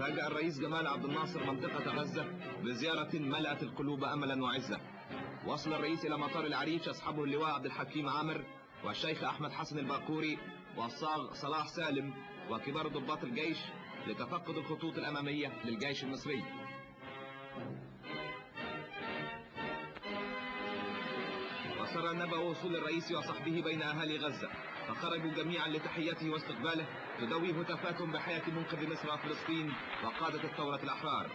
فاجأ الرئيس جمال عبد الناصر منطقة غزة بزيارة ملأت القلوب أملا وعزة. وصل الرئيس إلى مطار العريش أصحابه اللواء عبد الحكيم عامر والشيخ أحمد حسن الباقوري والصاغ صلاح سالم وكبار ضباط الجيش لتفقد الخطوط الأمامية للجيش المصري. وسر النبأ وصول الرئيس وصحبه بين أهالي غزة، فخرجوا جميعا لتحيته واستقباله تدوي هتافاتهم بحياة منقذ مصر وفلسطين وقادة الثورة الأحرار.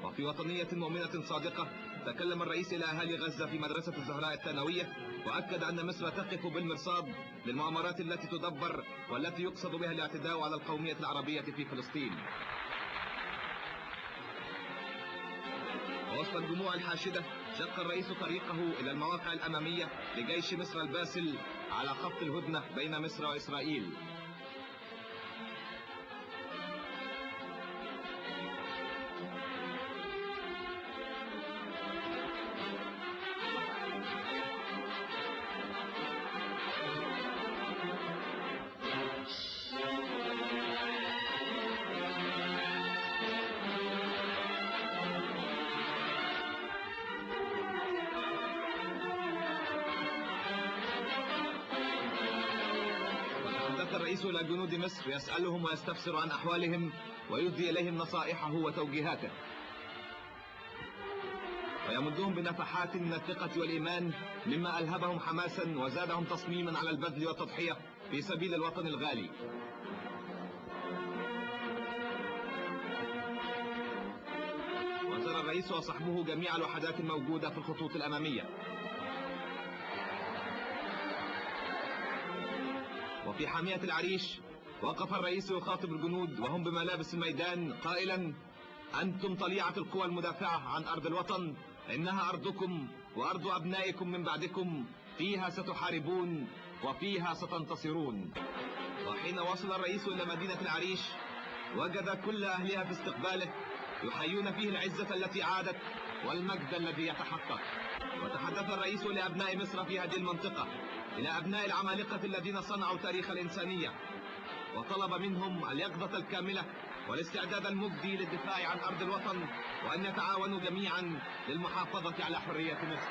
وفي وطنية مؤمنة صادقة تكلم الرئيس إلى أهالي غزة في مدرسة الزهراء الثانوية، وأكد أن مصر تقف بالمرصاد للمؤامرات التي تدبر والتي يقصد بها الاعتداء على القومية العربية في فلسطين. ووسط الجموع الحاشدة شق الرئيس طريقه إلى المواقع الأمامية لجيش مصر الباسل على خط الهدنة بين مصر وإسرائيل. الرئيس إلى جنود مصر يسألهم ويستفسر عن أحوالهم ويهدي إليهم نصائحه وتوجيهاته، ويمدهم بنفحات من الثقة والإيمان مما ألهبهم حماسا وزادهم تصميما على البذل والتضحية في سبيل الوطن الغالي. وزار الرئيس وصحبه جميع الوحدات الموجودة في الخطوط الأمامية. وفي حامية العريش وقف الرئيس يخاطب الجنود وهم بملابس الميدان قائلا: أنتم طليعة القوى المدافعة عن أرض الوطن، إنها أرضكم وأرض أبنائكم من بعدكم، فيها ستحاربون وفيها ستنتصرون. وحين وصل الرئيس إلى مدينة العريش وجد كل أهلها في استقباله يحيون فيه العزة التي عادت والمجد الذي يتحقق. وتحدث الرئيس لأبناء مصر في هذه المنطقة، إلى أبناء العمالقة الذين صنعوا تاريخ الإنسانية، وطلب منهم اليقظة الكاملة والاستعداد المجدي للدفاع عن أرض الوطن، وأن يتعاونوا جميعا للمحافظة على حرية مصر.